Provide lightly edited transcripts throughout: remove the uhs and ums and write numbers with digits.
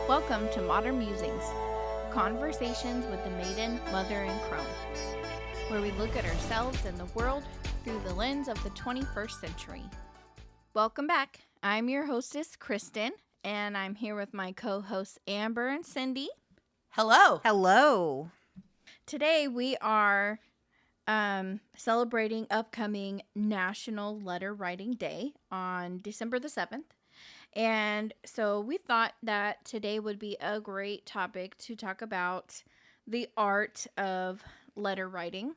Welcome to Modern Musings, conversations with the maiden, mother, and crone, where we look at ourselves and the world through the lens of the 21st century. Welcome back. I'm your hostess, Kristen, and I'm here with my co-hosts, Amber and Cindy. Hello. Hello. Today we are celebrating upcoming National Letter Writing Day on December the 7th. And so we thought that today would be a great topic to talk about the art of letter writing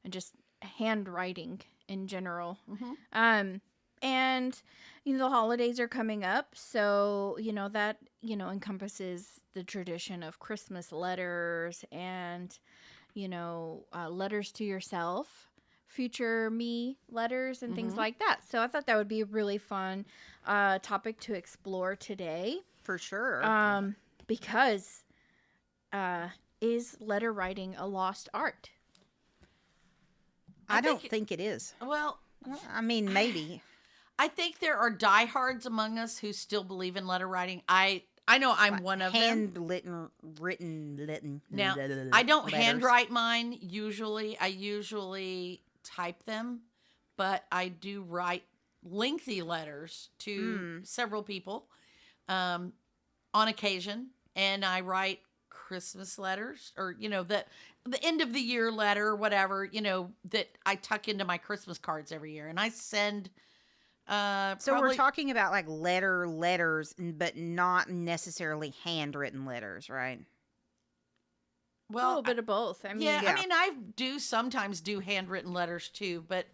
and just handwriting in general. Mm-hmm. And, the holidays are coming up. So, that, encompasses the tradition of Christmas letters and, letters to yourself, future me letters and things like that. So I thought that would be a really fun topic to explore today. For sure. Because is letter writing a lost art? I don't think it is. Well, I mean, maybe. I think there are diehards among us who still believe in letter writing. I know I'm one of them. Written. Now, I don't handwrite mine usually. I usually type them, but I do write lengthy letters to several people on occasion, and I write Christmas letters or the end of the year letter, whatever, that I tuck into my Christmas cards every year, and I send So we're talking about like letters, but not necessarily handwritten letters, right? Well, a little bit of both. I mean, I do sometimes do handwritten letters too, but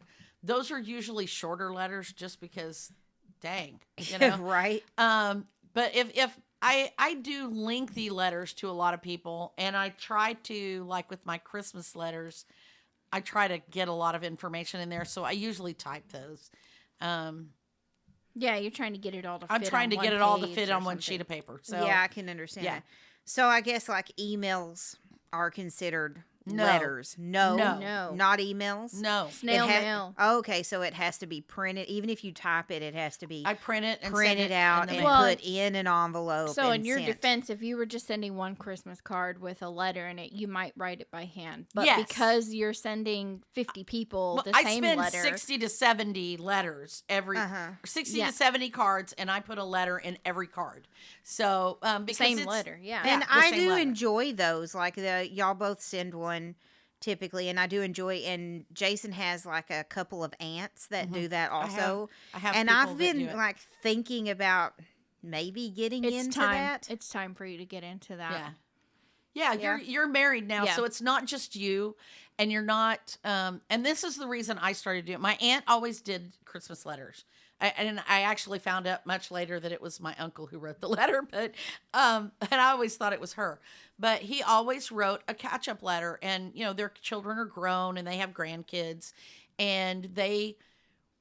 those are usually shorter letters just because, dang, right. But if I do lengthy letters to a lot of people, and I try to, like with my Christmas letters, I try to get a lot of information in there, so I usually type those. Yeah, you're trying to get it all to fit. I'm trying to get it all to fit on one sheet of paper. So yeah, I can understand that. So I guess like emails are considered letters. No, not emails. No, snail mail. Okay, so it has to be printed. Even if you type it, it has to be. I print it and print send it out and put in an envelope. So in your defense, if you were just sending one Christmas card with a letter in it, you might write it by hand. But because you're sending 50 people the same letter, I spend 60 to 70 letters every 60 to 70 cards, and I put a letter in every card. So because same letter, and I do enjoy those. Like y'all both send one. Typically, and I do enjoy, and Jason has like a couple of aunts that do that also. I have and I've been like thinking about maybe getting into that. It's time for you to get into that. Yeah. You're married now, so it's not just you, and you're not. And this is the reason I started doing it. My aunt always did Christmas letters. And I actually found out much later that it was my uncle who wrote the letter, but and I always thought it was her. But he always wrote a catch-up letter, and their children are grown and they have grandkids, and they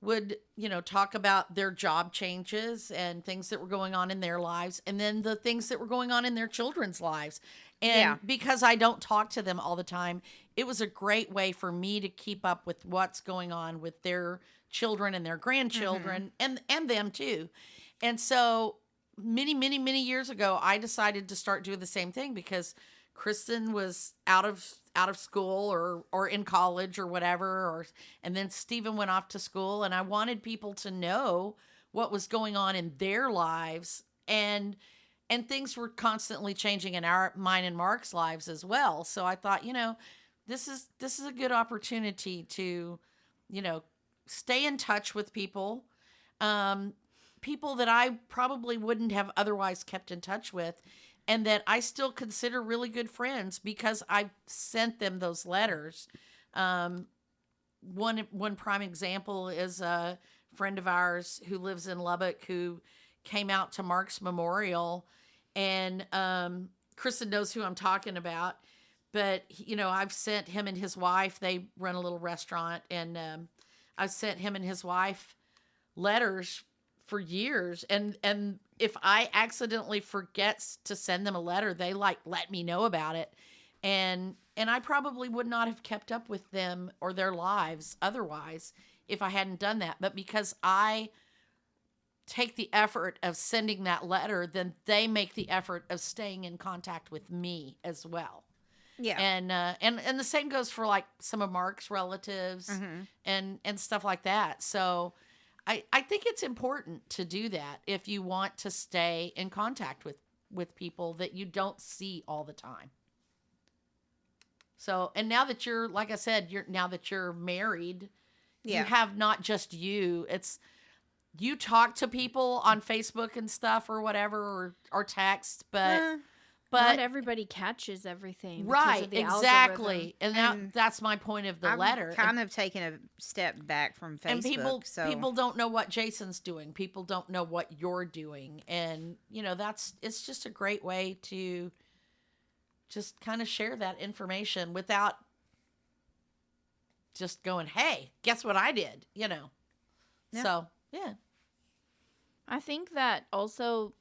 would talk about their job changes and things that were going on in their lives, and then the things that were going on in their children's lives. And because I don't talk to them all the time, it was a great way for me to keep up with what's going on with their children and their grandchildren and them too. And so many years ago, I decided to start doing the same thing because Kristen was out of school or in college or whatever, and then Stephen went off to school, and I wanted people to know what was going on in their lives, and things were constantly changing in mine and Mark's lives as well. So I thought, this is a good opportunity to, stay in touch with people, people that I probably wouldn't have otherwise kept in touch with, and that I still consider really good friends because I've sent them those letters. One prime example is a friend of ours who lives in Lubbock who came out to Mark's memorial, and Kristen knows who I'm talking about. But I've sent him and his wife. They run a little restaurant, and I sent him and his wife letters for years, and if I accidentally forget to send them a letter, they let me know about it, and I probably would not have kept up with them or their lives otherwise if I hadn't done that. But because I take the effort of sending that letter, then they make the effort of staying in contact with me as well. Yeah. And the same goes for like some of Mark's relatives and stuff like that. So I think it's important to do that if you want to stay in contact with people that you don't see all the time. So, and now that you're, like I said, now that you're married, you have not just you. It's, you talk to people on Facebook and stuff or whatever, or text, but not everybody catches everything. Right, exactly. And that's my point of the letter. Kind of taken a step back from Facebook. And people don't know what Jason's doing. People don't know what you're doing. And, it's just a great way to just kind of share that information without just going, hey, guess what I did? Yeah. So, yeah. I think that also,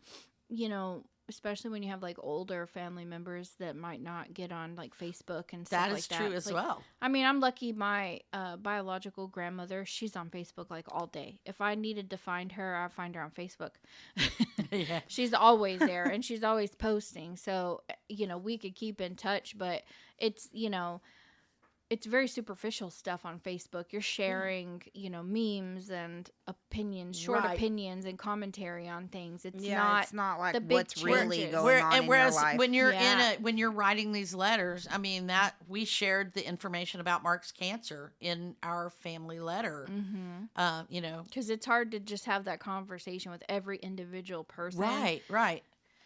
especially when you have like older family members that might not get on like Facebook and stuff like that. That is true as well. I mean, I'm lucky my biological grandmother, she's on Facebook like all day. If I needed to find her, I'd find her on Facebook. Yeah. She's always there and she's always posting. So, we could keep in touch, but it's, it's very superficial stuff on Facebook. You're sharing, memes and opinions, short opinions and commentary on things. It's not like the big what's really going on in your life. When you're when you're writing these letters, I mean, that we shared the information about Mark's cancer in our family letter. Because it's hard to just have that conversation with every individual person. Right.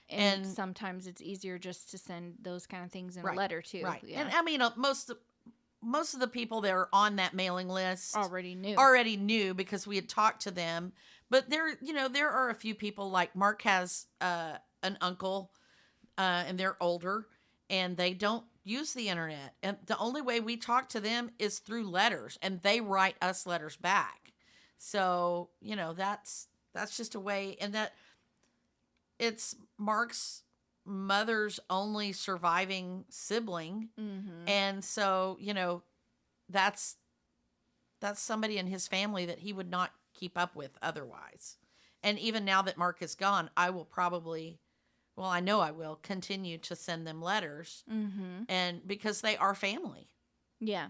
And sometimes it's easier just to send those kind of things in a letter too. Right. Yeah. And I mean, most of the people that are on that mailing list already knew because we had talked to them. But there are a few people, like Mark has an uncle, and they're older, and they don't use the internet. And the only way we talk to them is through letters, and they write us letters back. So, that's just a way, and that it's Mark's mother's only surviving sibling, and so that's somebody in his family that he would not keep up with otherwise. And even now that Mark is gone, I will I know I will continue to send them letters, and because they are family. Yeah,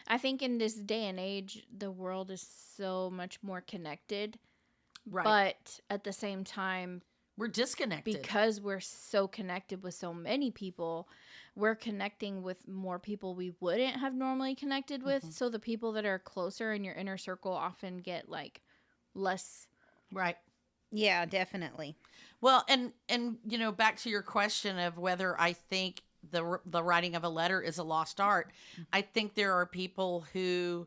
I think in this day and age, the world is so much more connected, right? But at the same time, we're disconnected because we're so connected with so many people. We're connecting with more people we wouldn't have normally connected with. So the people that are closer in your inner circle often get like less. Right. Yeah, definitely. Well, and back to your question of whether I think the writing of a letter is a lost art. I think there are people who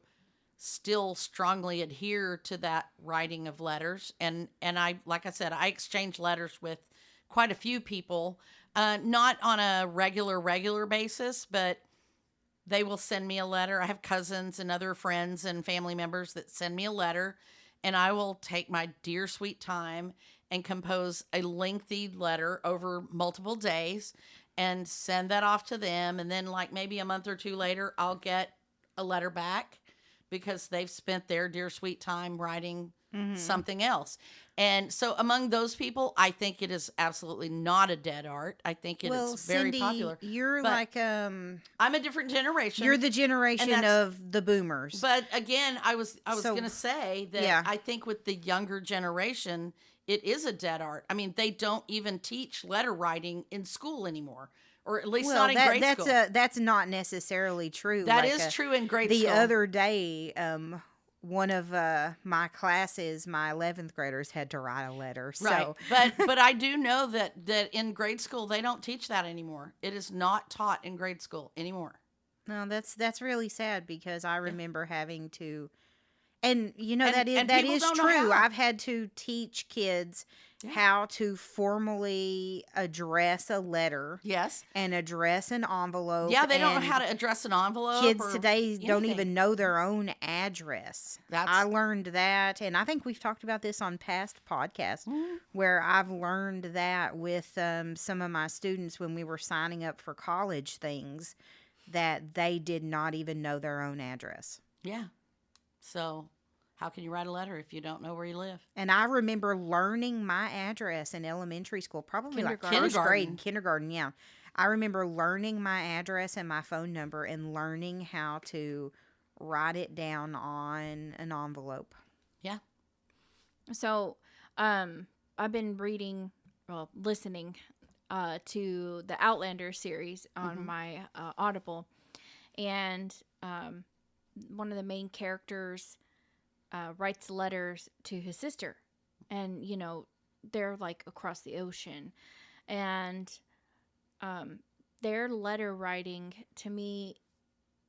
still strongly adhere to that writing of letters. And I, like I said, I exchange letters with quite a few people, not on a regular basis, but they will send me a letter. I have cousins and other friends and family members that send me a letter, and I will take my dear sweet time and compose a lengthy letter over multiple days and send that off to them. And then like maybe a month or two later, I'll get a letter back, because they've spent their dear sweet time writing something else. And so among those people, I think it is absolutely not a dead art. I think it is very Cindy, popular. You're I'm a different generation. You're the generation of the boomers. But again, I was going to say that I think with the younger generation, it is a dead art. I mean, they don't even teach letter writing in school anymore. Or at least not in grade school. That's not necessarily true. That is true in grade school. The other day, one of my classes, my 11th graders had to write a letter. So. Right, but I do know that in grade school they don't teach that anymore. It is not taught in grade school anymore. No, that's really sad, because I remember having to, and that is true. I've had to teach kids how to formally address a letter. Yes. And address an envelope. Yeah, they don't know how to address an envelope. Kids today don't even know their own address. I learned that, and I think we've talked about this on past podcasts, where I've learned that with some of my students when we were signing up for college things, that they did not even know their own address. Yeah. So, How can you write a letter if you don't know where you live? And I remember learning my address in elementary school, probably like first grade, kindergarten. Yeah. I remember learning my address and my phone number and learning how to write it down on an envelope. Yeah. So, I've been listening to the Outlander series on my Audible, and one of the main characters writes letters to his sister, and they're like across the ocean, and their letter writing to me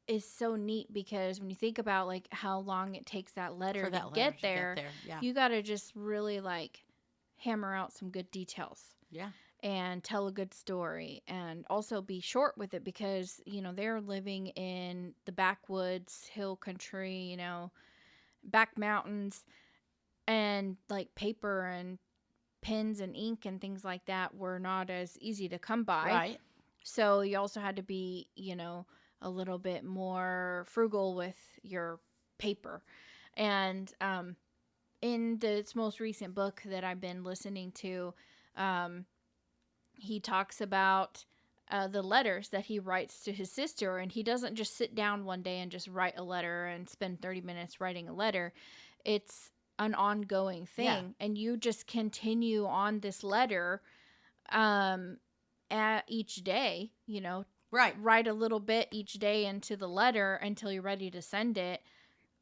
is so neat, because when you think about like how long it takes that letter to get there, you got to just really like hammer out some good details. Yeah. And tell a good story, and also be short with it, because they're living in the backwoods, hill country, back mountains, and like paper and pens and ink and things like that were not as easy to come by. Right. So you also had to be, a little bit more frugal with your paper. And in this most recent book that I've been listening to, he talks about the letters that he writes to his sister, and he doesn't just sit down one day and just write a letter and spend 30 minutes writing a letter. It's an ongoing thing, and you just continue on this letter at each day, right. Write a little bit each day into the letter until you're ready to send it.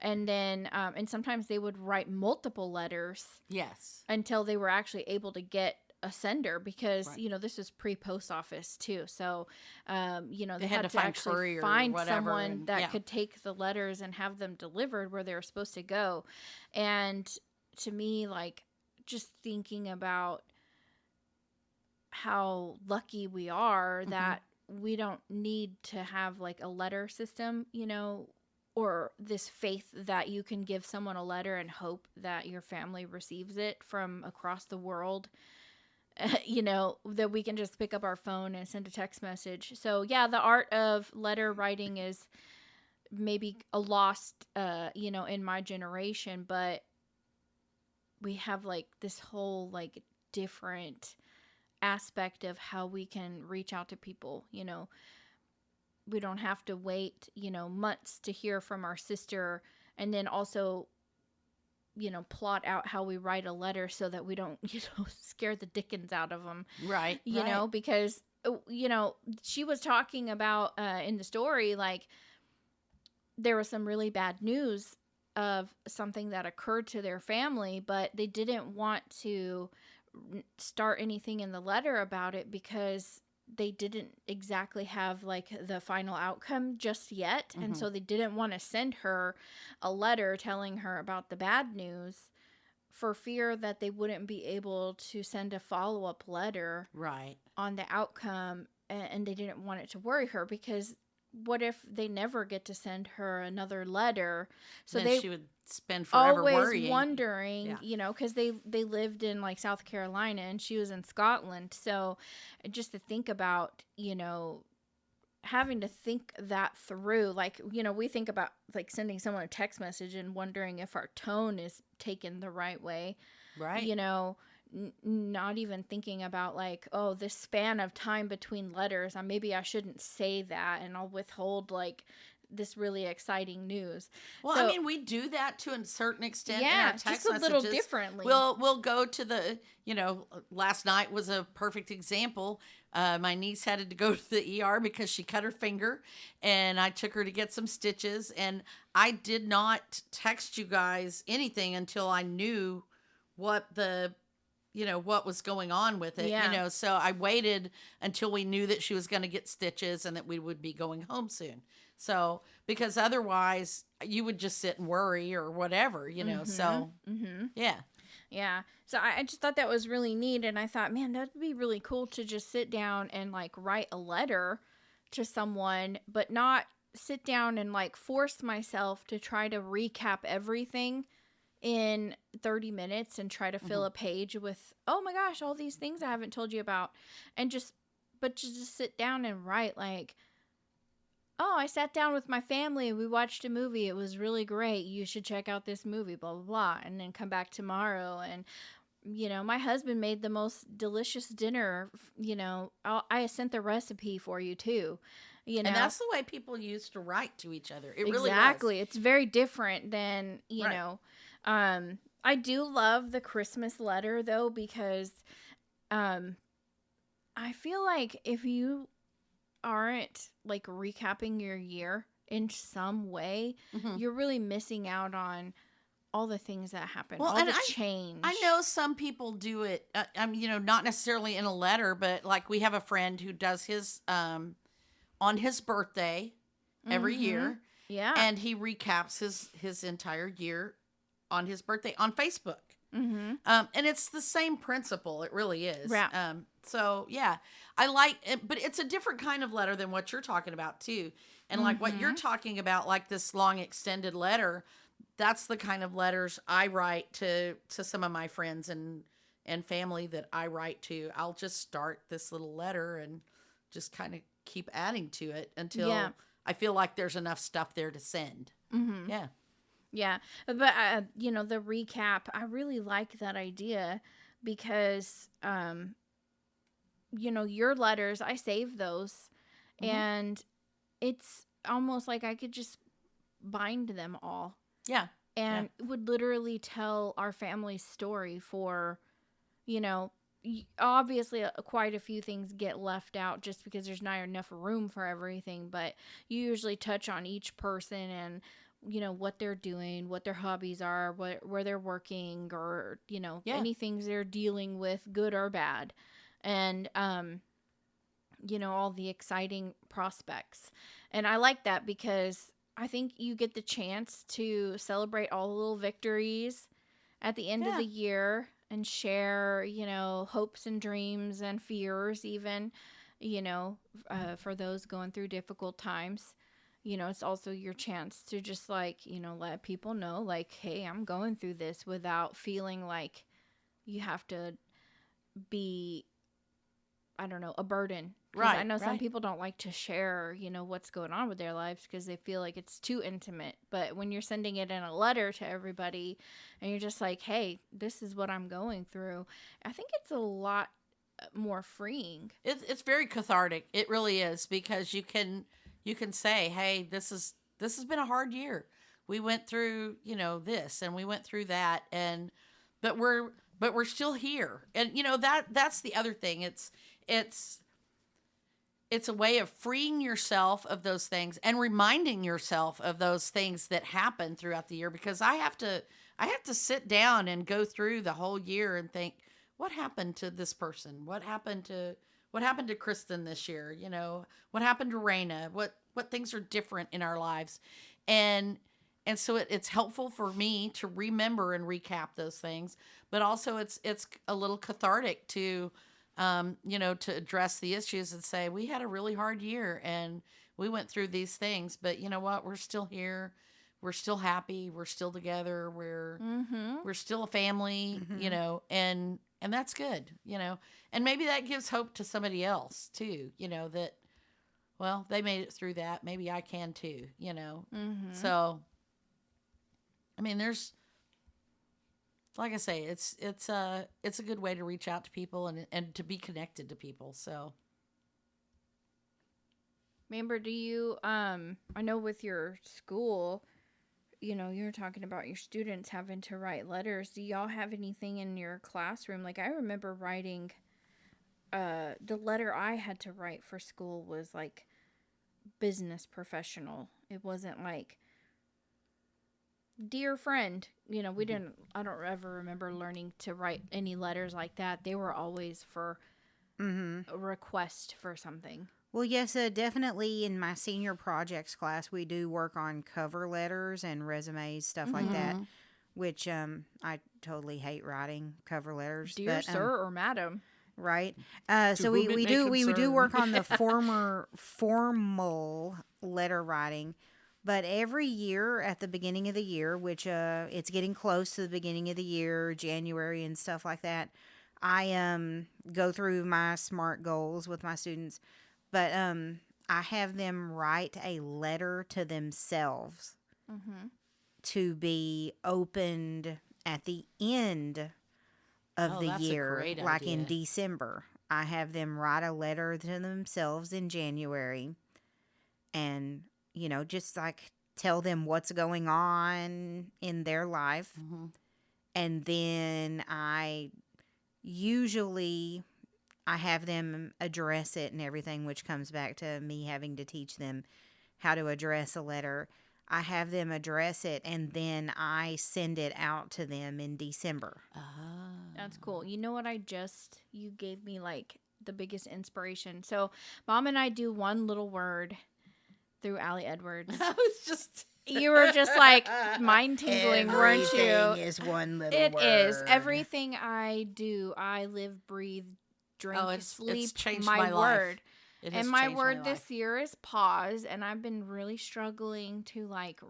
And then, and sometimes they would write multiple letters. Yes. Until they were actually able to get a sender, because this is pre-post office too, so they had to actually find someone that could take the letters and have them delivered where they were supposed to go. And to me, like, just thinking about how lucky we are that we don't need to have like a letter system, or this faith that you can give someone a letter and hope that your family receives it from across the world. That we can just pick up our phone and send a text message. So yeah, the art of letter writing is maybe a lost, in my generation, but we have like this whole like different aspect of how we can reach out to people. We don't have to wait, months to hear from our sister, and then also plot out how we write a letter so that we don't, scare the dickens out of them. Right. Because, she was talking about in the story, like, there was some really bad news of something that occurred to their family, but they didn't want to start anything in the letter about it because they didn't exactly have like the final outcome just yet. And so they didn't want to send her a letter telling her about the bad news for fear that they wouldn't be able to send a follow-up letter on the outcome. And they didn't want it to worry her, because what if they never get to send her another letter? So then she would spend forever always worrying, wondering, because they lived in like South Carolina and she was in Scotland. So just to think about, having to think that through, like, we think about like sending someone a text message and wondering if our tone is taken the right way. Right. Not even thinking about like, oh, this span of time between letters, maybe I shouldn't say that, and I'll withhold like this really exciting news. Well, so, we do that to a certain extent in our text just a messages. Little differently. We'll go to the, last night was a perfect example. My niece had to go to the ER because she cut her finger, and I took her to get some stitches, and I did not text you guys anything until I knew what what was going on with it, so I waited until we knew that she was going to get stitches and that we would be going home soon. So, because otherwise you would just sit and worry or whatever, so yeah. Yeah. So I just thought that was really neat. And I thought, man, that'd be really cool to just sit down and like write a letter to someone, but not sit down and like force myself to try to recap everything in 30 minutes and try to fill a page with, oh my gosh, all these things I haven't told you about. And just sit down and write like, oh, I sat down with my family. We watched a movie. It was really great. You should check out this movie, blah, blah, blah. And then come back tomorrow. And, my husband made the most delicious dinner. I sent the recipe for you too. And that's the way people used to write to each other. It really was. Exactly. It's very different than, I do love the Christmas letter though, because I feel like if you aren't like recapping your year in some way, you're really missing out on all the things that happen, all the change. I know some people do it, not necessarily in a letter, but like we have a friend who does his, on his birthday every year. Yeah. And he recaps his entire year on his birthday on Facebook. And it's the same principle. It really is. Yeah. So yeah, I like it, but it's a different kind of letter than what you're talking about too. And like what you're talking about, like this long extended letter, that's the kind of letters I write to some of my friends and family that I write to. I'll just start this little letter and just kind of keep adding to it until I feel like there's enough stuff there to send. Yeah. Yeah. But, the recap, I really like that idea because, your letters, I save those and it's almost like I could just bind them all. Yeah. And would literally tell our family's story for, obviously quite a few things get left out just because there's not enough room for everything, but you usually touch on each person and what they're doing, what their hobbies are, where they're working, or any things they're dealing with, good or bad, and all the exciting prospects. And I like that because I think you get the chance to celebrate all the little victories at the end of the year and share, hopes and dreams and fears, even, for those going through difficult times. It's also your chance to just let people know, like, hey, I'm going through this, without feeling like you have to be, I don't know, a burden. Right. I know some people don't like to share, what's going on with their lives because they feel like it's too intimate. But when you're sending it in a letter to everybody and you're just like, hey, this is what I'm going through, I think it's a lot more freeing. It's very cathartic. It really is, because you can say, hey, this has been a hard year. We went through, this, and we went through that, but we're still here. And that's the other thing. It's a way of freeing yourself of those things and reminding yourself of those things that happen throughout the year, because I have to sit down and go through the whole year and think, what happened to this person? What happened to Kristen this year? What happened to Raina? What things are different in our lives? And so it's helpful for me to remember and recap those things, but also it's a little cathartic to, to address the issues and say, we had a really hard year and we went through these things, but you know what? We're still here. We're still happy. We're still together. We're still a family, and that's good, and maybe that gives hope to somebody else too, that, well, they made it through that. Maybe I can too, So, I mean, there's, like I say, it's a good way to reach out to people and to be connected to people. So, Amber, do you, I know with your school, you're talking about your students having to write letters. Do y'all have anything in your classroom? Like, I remember writing, the letter I had to write for school was like business professional. It wasn't like, dear friend, we didn't, I don't ever remember learning to write any letters like that. They were always for a request for something. Well, yes, definitely in my senior projects class, we do work on cover letters and resumes, stuff like that, which I totally hate writing cover letters. Dear sir or madam. Right. So we do work on the formal letter writing. But every year at the beginning of the year, which it's getting close to the beginning of the year, January and stuff like that, I go through my SMART goals with my students. But I have them write a letter to themselves to be opened at the end of the year, like in December. I have them write a letter to themselves in January and, just like tell them what's going on in their life. And then I have them address it and everything, which comes back to me having to teach them how to address a letter. I have them address it, and then I send it out to them in December. That's cool. You know what? You gave me like the biggest inspiration. So Mom and I do one little word through Allie Edwards. I was just... You were just like mind tingling, weren't you? Everything is one little word. It is. Everything I do, I live, breathe, drink, sleep, it's my word. And my word this year is pause. And I've been really struggling to like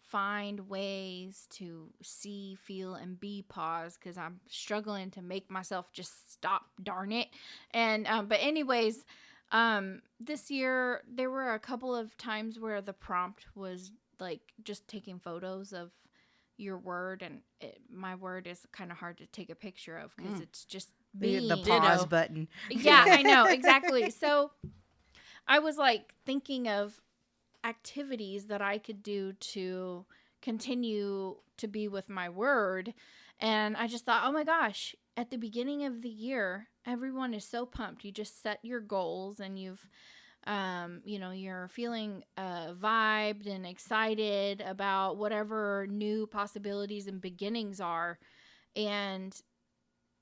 find ways to see, feel, and be pause because I'm struggling to make myself just stop, darn it. And but anyways, this year there were a couple of times where the prompt was like just taking photos of your word, and my word is kind of hard to take a picture of because it's just being the pause button. Yeah, I know, exactly. So I was like thinking of activities that I could do to continue to be with my word, and I just thought, oh my gosh, at the beginning of the year everyone is so pumped. You just set your goals and you've you're feeling vibed and excited about whatever new possibilities and beginnings are, and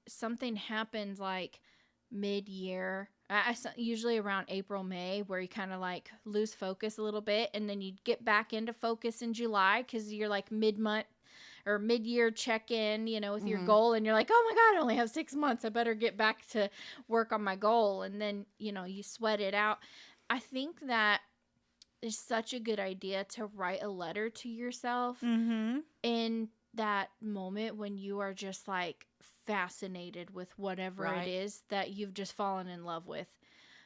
something happens like mid-year, usually around April, May, where you kind of like lose focus a little bit, and then you get back into focus in July because you're like mid-month or mid-year check-in, with your goal, and you're like, oh my God, I only have 6 months. I better get back to work on my goal. And then, you sweat it out. I think that is such a good idea to write a letter to yourself in that moment when you are just like fascinated with whatever it is that you've just fallen in love with.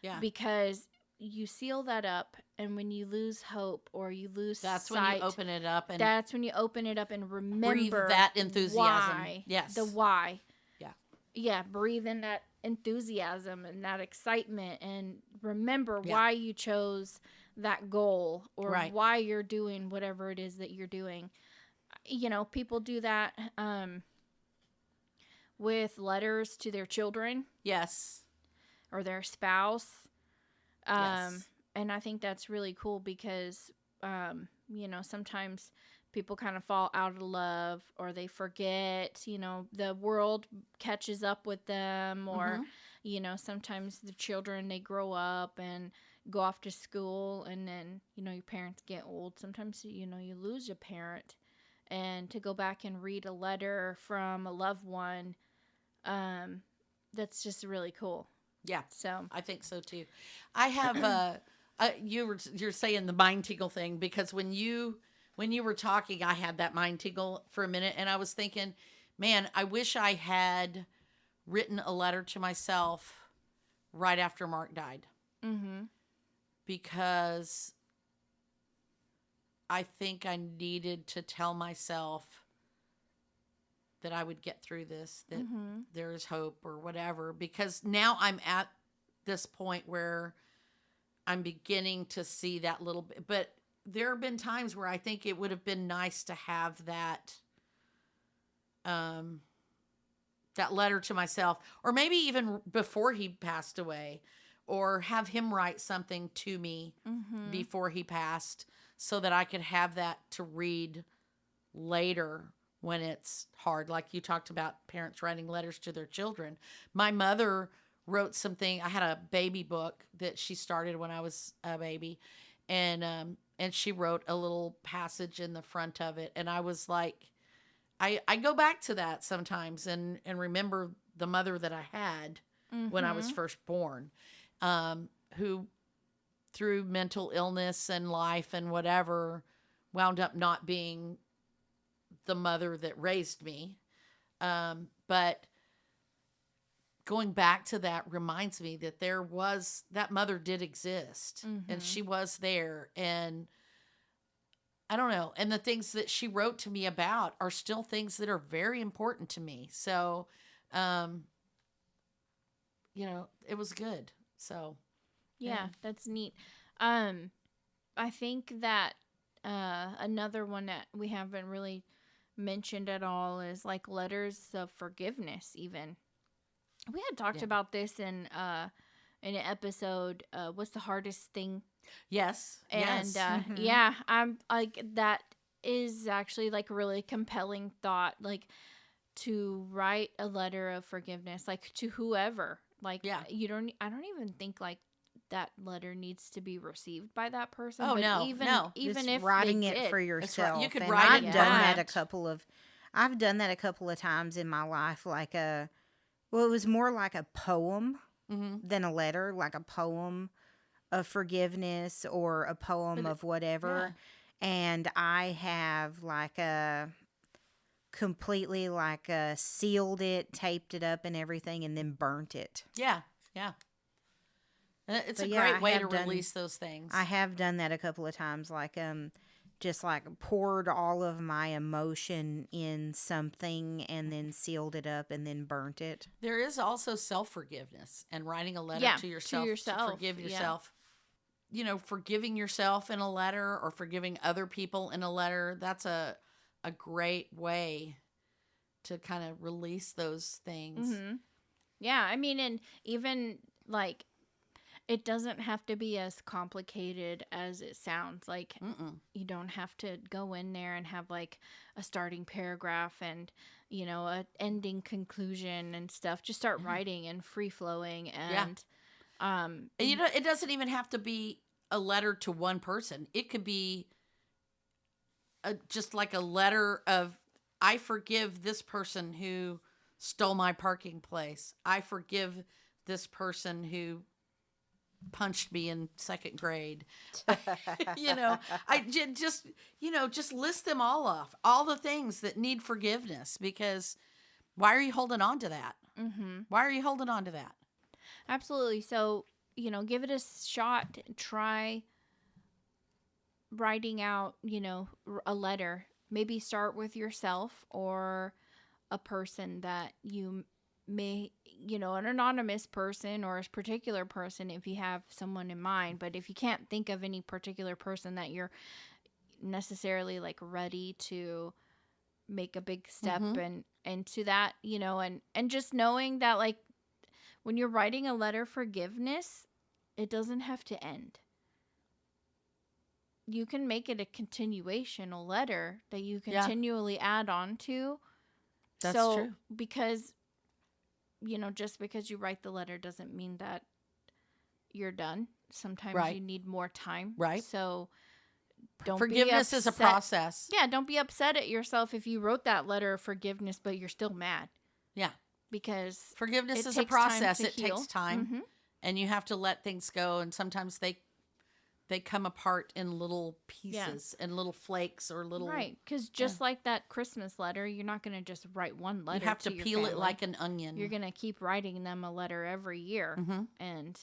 Yeah. Because you seal that up, and when you lose hope or you lose that's sight, when you open it up, and that's when you open it up and remember breathe that enthusiasm. Why, yes, the why. Yeah, breathe in that enthusiasm and that excitement, and remember why you chose that goal or why you're doing whatever it is that you're doing. People do that with letters to their children. Yes. Or their spouse. Yes. And I think that's really cool because, sometimes people kind of fall out of love, or they forget, the world catches up with them, or, sometimes the children, they grow up and go off to school, and then, your parents get old. Sometimes, you lose a parent, and to go back and read a letter from a loved one, that's just really cool. Yeah, so I think so too. I have you're saying the mind tingle thing, because when you were talking, I had that mind tingle for a minute, and I was thinking, man, I wish I had written a letter to myself right after Mark died, because I think I needed to tell myself that I would get through this, that there is hope or whatever, because now I'm at this point where I'm beginning to see that little bit. But there have been times where I think it would have been nice to have that that letter to myself, or maybe even before he passed away, or have him write something to me before he passed, so that I could have that to read later when it's hard. Like you talked about parents writing letters to their children. My mother wrote something. I had a baby book that she started when I was a baby, and she wrote a little passage in the front of it. And I was like, I go back to that sometimes and remember the mother that I had when I was first born, who through mental illness and life and whatever wound up not being the mother that raised me. But going back to that reminds me that that mother did exist, and she was there, and I don't know. And the things that she wrote to me about are still things that are very important to me. So, it was good. So, yeah, that's neat. I think that another one that we haven't really mentioned at all is like letters of forgiveness. Even we had talked about this in an episode. What's the hardest thing? Yes. And I'm like, that is actually like a really compelling thought, like to write a letter of forgiveness, like to whoever. Like, I don't even think like that letter needs to be received by that person. Oh, but no, even just if writing it for yourself. Right. You could and write I've it done that. I've done that a couple of times in my life. Like it was more like a poem than a letter, like a poem of forgiveness or a poem of whatever. Yeah. And I have like completely like sealed it, taped it up and everything, and then burnt it. Yeah. Yeah. It's a great way to release those things. I have done that a couple of times, like just like poured all of my emotion in something and then sealed it up and then burnt it. There is also self-forgiveness and writing a letter to yourself to forgive yourself. Forgiving yourself in a letter or forgiving other people in a letter, that's a great way to kind of release those things. Mm-hmm. Yeah, I mean, and even like, it doesn't have to be as complicated as it sounds. Like, you don't have to go in there and have like a starting paragraph and, a ending conclusion and stuff. Just start writing and free flowing. And, it doesn't even have to be a letter to one person. It could be just like a letter of, I forgive this person who stole my parking place. I forgive this person who punched me in second grade. I just list them all off, all the things that need forgiveness, because why are you holding on to that? Why are you holding on to that? Absolutely. So, give it a shot. Try writing out, a letter. Maybe start with yourself or a person that you may, an anonymous person or a particular person if you have someone in mind. But if you can't think of any particular person that you're necessarily like ready to make a big step and to that, and just knowing that like when you're writing a letter of forgiveness, it doesn't have to end. You can make it a continuation, a letter that you continually add on to. That's true. Because, just because you write the letter doesn't mean that you're done. Sometimes you need more time. Right. So don't forgiveness be upset. is a process. Yeah. Don't be upset at yourself if you wrote that letter of forgiveness, but you're still mad. Yeah. Because forgiveness is a process. It takes time. And you have to let things go. And sometimes they come apart in little pieces and little flakes or little... Right, because just like that Christmas letter, you're not going to just write one letter. You have to peel it like an onion. You're going to keep writing them a letter every year and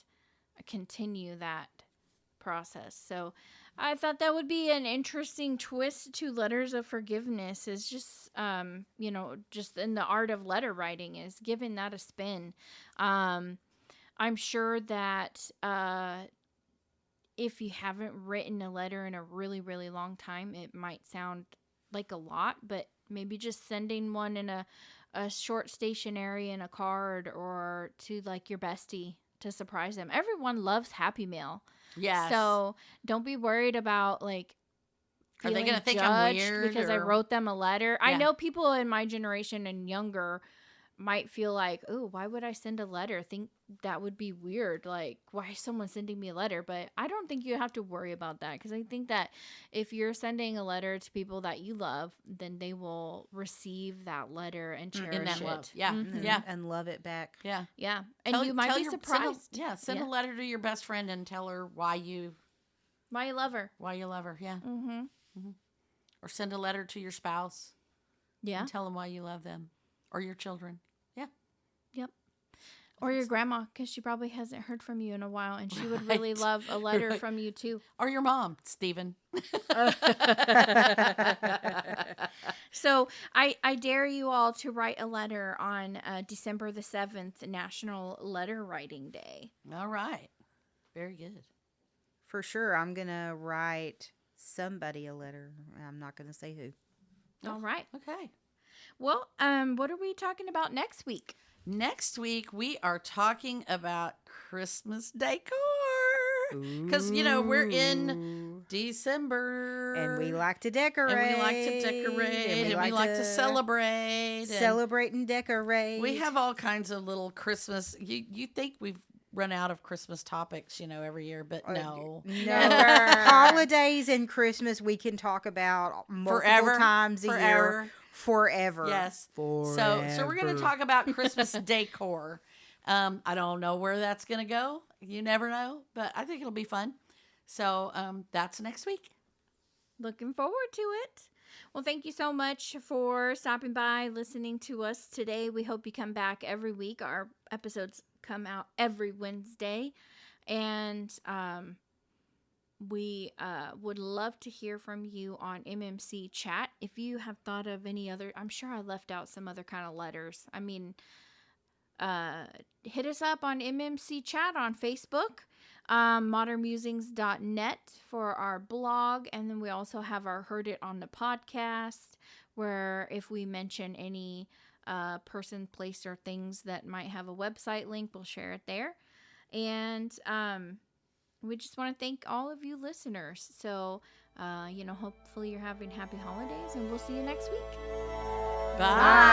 continue that process. So I thought that would be an interesting twist to letters of forgiveness, is just, just in the art of letter writing, is giving that a spin. I'm sure that... if you haven't written a letter in a really, really long time, it might sound like a lot, but maybe just sending one in a short stationery in a card or to like your bestie to surprise them. Everyone loves Happy Mail. Yeah. So don't be worried about like, are they going to think I'm weird because I wrote them a letter? Yeah. I know people in my generation and younger might feel like, oh, why would I send a letter? Think that would be weird. Like, why is someone sending me a letter? But I don't think you have to worry about that, because I think that if you're sending a letter to people that you love, then they will receive that letter and cherish it. Love. Yeah. Yeah. And love it back. Yeah. Yeah. And you might be surprised. Send a letter to your best friend and tell her why you love her. Why you love her. Yeah. Or send a letter to your spouse. Yeah. And tell them why you love them, or your children. Yeah. Yep. Or your grandma, because she probably hasn't heard from you in a while, and she would really love a letter from you too. Or your mom, Stephen. So I dare you all to write a letter on December the 7th, National Letter Writing Day. All right. Very good. For sure, I'm going to write somebody a letter. I'm not going to say who. All right. Okay. Well, what are we talking about next week? Next week, we are talking about Christmas decor. Because, we're in December. And we like to decorate. And we like to decorate. And we like to celebrate. Celebrate and decorate. We have all kinds of little Christmas. You think we've run out of Christmas topics, every year, but no. Holidays and Christmas we can talk about multiple times a year. Forever. Yes. Forever. So we're going to talk about Christmas decor. I don't know where that's going to go. You never know, but I think it'll be fun. So that's next week. Looking forward to it. Well, thank you so much for stopping by, listening to us today. We hope you come back every week. Our episodes come out every Wednesday. And we would love to hear from you on MMC Chat. If you have thought of any other, I'm sure I left out some other kind of letters. I mean, hit us up on MMC Chat on Facebook, modernmusings.net for our blog. And then we also have our Heard It on the podcast, where if we mention any person, place, or things that might have a website link, we'll share it there. And we just want to thank all of you listeners. So, hopefully you're having happy holidays, and we'll see you next week. Bye.